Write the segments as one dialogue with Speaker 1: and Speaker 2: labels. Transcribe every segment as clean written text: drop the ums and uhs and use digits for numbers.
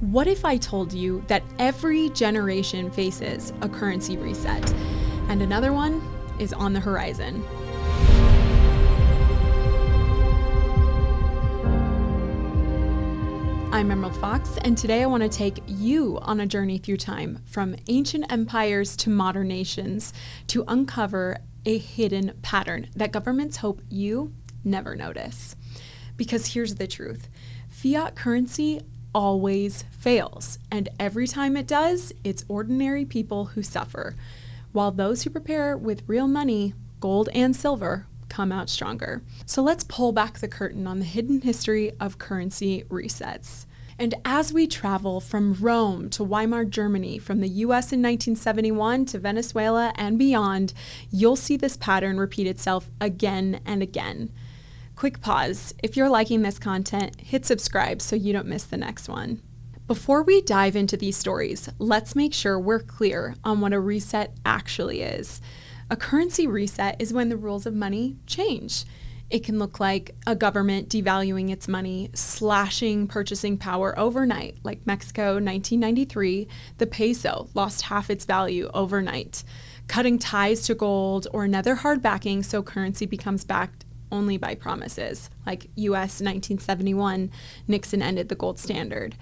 Speaker 1: What if I told you that every generation faces a currency reset, and another one is on the horizon? I'm Emerald Fox, and today I want to take you on a journey through time, from ancient empires to modern nations, to uncover a hidden pattern that governments hope you never notice. Because here's the truth: fiat currency always fails, and every time it does, it's ordinary people who suffer, while those who prepare with real money, gold and silver, come out stronger. So let's pull back the curtain on the hidden history of currency resets. And as we travel from Rome to Weimar, Germany, from the US in 1971 to Venezuela and beyond, you'll see this pattern repeat itself again and again. Quick pause. If you're liking this content, hit subscribe so you don't miss the next one. Before we dive into these stories, let's make sure we're clear on what a reset actually is. A currency reset is when the rules of money change. It can look like a government devaluing its money, slashing purchasing power overnight, like Mexico 1993, the peso lost half its value overnight, cutting ties to gold, or another hard backing so currency becomes backed only by promises, like US 1971, Nixon ended the gold standard.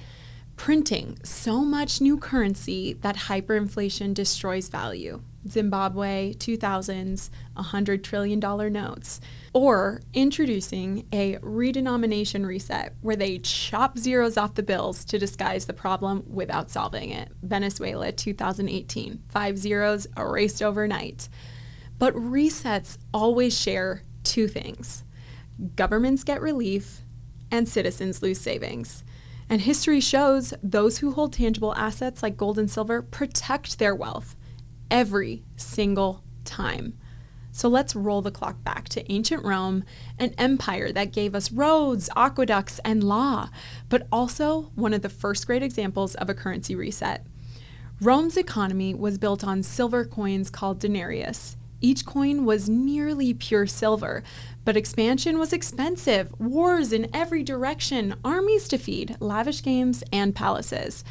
Speaker 1: Printing so much new currency that hyperinflation destroys value. Zimbabwe, 2000s, $100 trillion notes. Or introducing a redenomination reset where they chop zeros off the bills to disguise the problem without solving it. Venezuela, 2018, 5 zeros erased overnight. But resets always share two things: governments get relief and citizens lose savings. And history shows those who hold tangible assets like gold and silver protect their wealth every single time. So let's roll the clock back to ancient Rome, an empire that gave us roads, aqueducts, and law, but also one of the first great examples of a currency reset. Rome's economy was built on silver coins called Denarius. Each coin was nearly pure silver, but expansion was expensive, wars in every direction, armies to feed, lavish games, and palaces.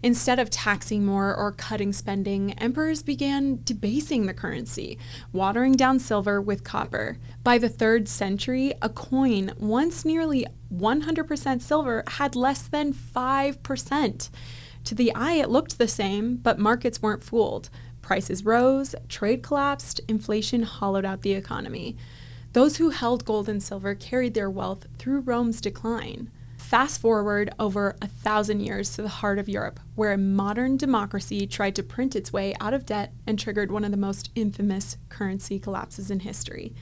Speaker 1: Instead of taxing more or cutting spending, emperors began debasing the currency, watering down silver with copper. By the 3rd century, a coin once nearly 100% silver had less than 5%. To the eye, it looked the same, but markets weren't fooled. Prices rose, trade collapsed, inflation hollowed out the economy. Those who held gold and silver carried their wealth through Rome's decline. Fast forward over 1,000 years to the heart of Europe, where a modern democracy tried to print its way out of debt and triggered one of the most infamous currency collapses in history.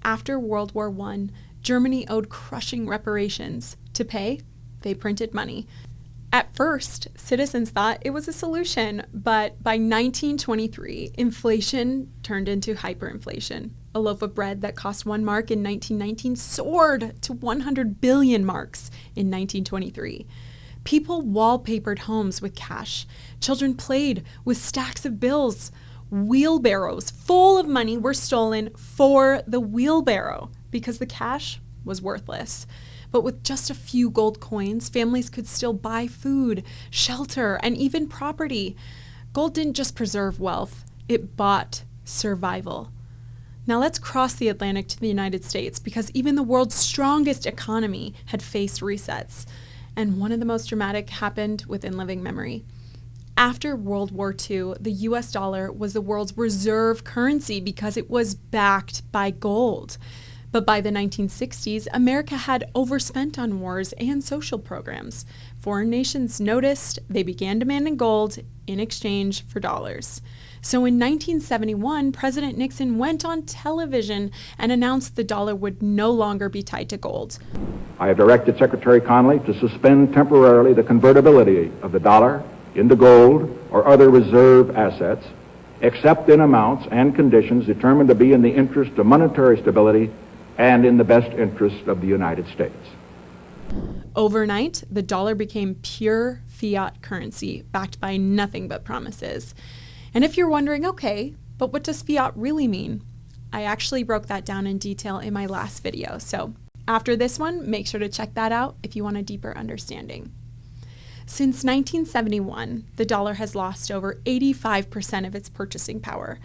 Speaker 1: After World War I, Germany owed crushing reparations. To pay, they printed money. At first, citizens thought it was a solution, but by 1923, inflation turned into hyperinflation. A loaf of bread that cost 1 mark in 1919 soared to 100 billion marks in 1923. People wallpapered homes with cash. Children played with stacks of bills. Wheelbarrows full of money were stolen for the wheelbarrow because the cash was worthless. But with just a few gold coins, families could still buy food, shelter, and even property. Gold didn't just preserve wealth, it bought survival. Now let's cross the Atlantic to the United States, because even the world's strongest economy had faced resets. And one of the most dramatic happened within living memory. After World War II, the US dollar was the world's reserve currency because it was backed by gold. But by the 1960s, America had overspent on wars and social programs. Foreign nations noticed, they began demanding gold in exchange for dollars. So in 1971, President Nixon went on television and announced the dollar would no longer be tied to gold.
Speaker 2: I have directed Secretary Connally to suspend temporarily the convertibility of the dollar into gold or other reserve assets, except in amounts and conditions determined to be in the interest of monetary stability and in the best interest of the United States.
Speaker 1: Overnight, the dollar became pure fiat currency, backed by nothing but promises. And if you're wondering, okay, but what does fiat really mean? I actually broke that down in detail in my last video. So after this one, make sure to check that out if you want a deeper understanding. Since 1971, the dollar has lost over 85% of its purchasing power.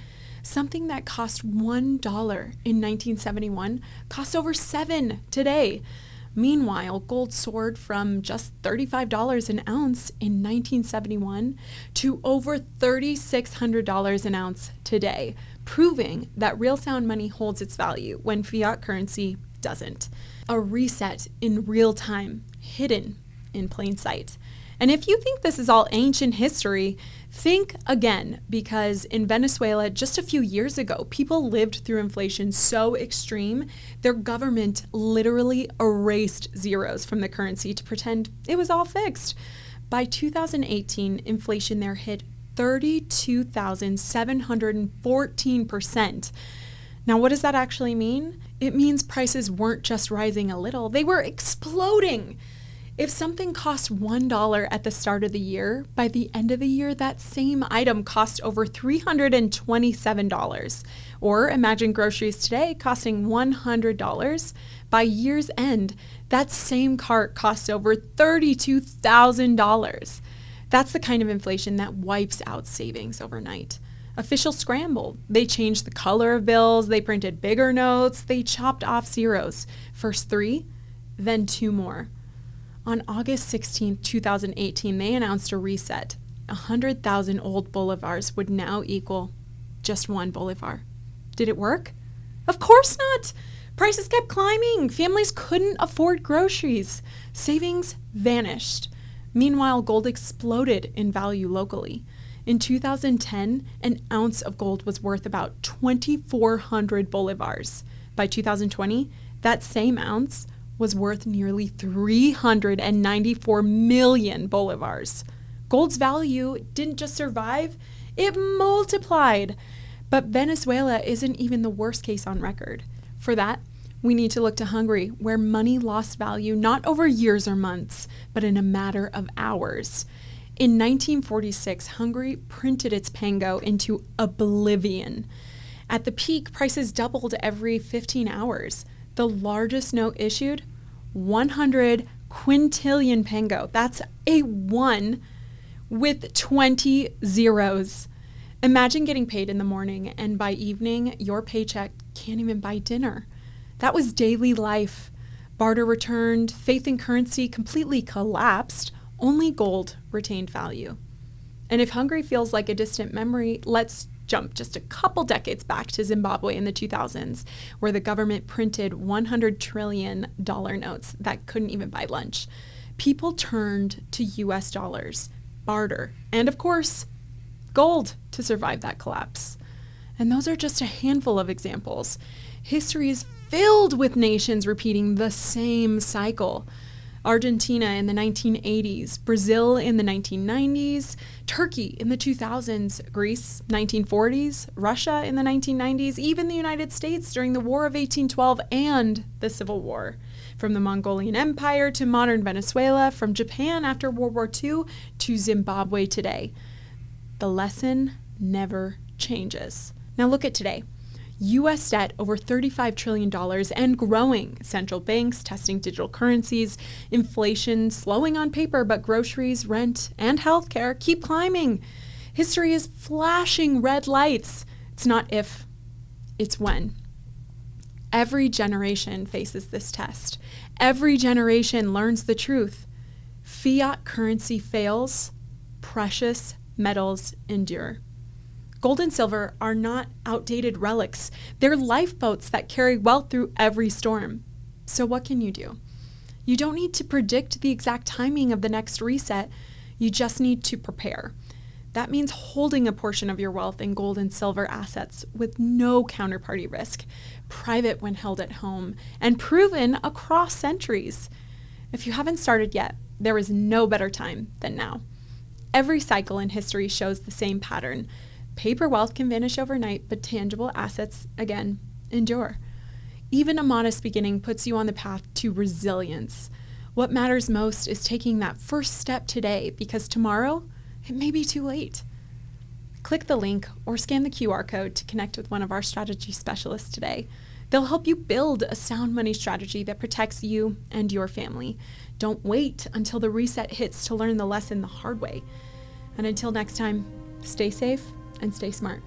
Speaker 1: Something that cost $1 in 1971 costs over $7 today. Meanwhile, gold soared from just $35 an ounce in 1971 to over $3,600 an ounce today, proving that real sound money holds its value when fiat currency doesn't. A reset in real time, hidden in plain sight. And if you think this is all ancient history, think again, because in Venezuela just a few years ago, people lived through inflation so extreme, their government literally erased zeros from the currency to pretend it was all fixed. By 2018, inflation there hit 32,714%. Now, what does that actually mean? It means prices weren't just rising a little, they were exploding. If something cost $1 at the start of the year, by the end of the year, that same item cost over $327. Or imagine groceries today costing $100. By year's end, that same cart costs over $32,000. That's the kind of inflation that wipes out savings overnight. Officials scrambled. They changed the color of bills, they printed bigger notes, they chopped off zeros. First 3, then 2 more. On August 16, 2018, they announced a reset. 100,000 old bolivars would now equal just 1 bolivar. Did it work? Of course not! Prices kept climbing. Families couldn't afford groceries. Savings vanished. Meanwhile, gold exploded in value locally. In 2010, an ounce of gold was worth about 2,400 bolivars. By 2020, that same ounce was worth nearly 394 million bolivars. Gold's value didn't just survive, it multiplied. But Venezuela isn't even the worst case on record. For that, we need to look to Hungary, where money lost value not over years or months, but in a matter of hours. In 1946, Hungary printed its pango into oblivion. At the peak, prices doubled every 15 hours. The largest note issued, 100 quintillion pango. That's a 1 with 20 zeros. Imagine getting paid in the morning and by evening, your paycheck can't even buy dinner. That was daily life. Barter returned, faith in currency completely collapsed, only gold retained value. And if Hungary feels like a distant memory, let's jump just a couple decades back to Zimbabwe in the 2000s, where the government printed $100 trillion notes that couldn't even buy lunch. People turned to US dollars, barter, and of course, gold to survive that collapse. And those are just a handful of examples. History is filled with nations repeating the same cycle. Argentina in the 1980s, Brazil in the 1990s, Turkey in the 2000s, Greece 1940s, Russia in the 1990s, even the United States during the War of 1812 and the Civil War. From the Mongolian Empire to modern Venezuela, from Japan after World War II to Zimbabwe today. The lesson never changes. Now look at today. U.S. debt over $35 trillion and growing. Central banks testing digital currencies. Inflation slowing on paper, but groceries, rent, and healthcare keep climbing. History is flashing red lights. It's not if, it's when. Every generation faces this test. Every generation learns the truth. Fiat currency fails. Precious metals endure. Gold and silver are not outdated relics. They're lifeboats that carry wealth through every storm. So what can you do? You don't need to predict the exact timing of the next reset. You just need to prepare. That means holding a portion of your wealth in gold and silver assets with no counterparty risk, private when held at home, and proven across centuries. If you haven't started yet, there is no better time than now. Every cycle in history shows the same pattern. Paper wealth can vanish overnight, but tangible assets, again, endure. Even a modest beginning puts you on the path to resilience. What matters most is taking that first step today, because tomorrow, it may be too late. Click the link or scan the QR code to connect with one of our strategy specialists today. They'll help you build a sound money strategy that protects you and your family. Don't wait until the reset hits to learn the lesson the hard way. And until next time, stay safe and stay smart.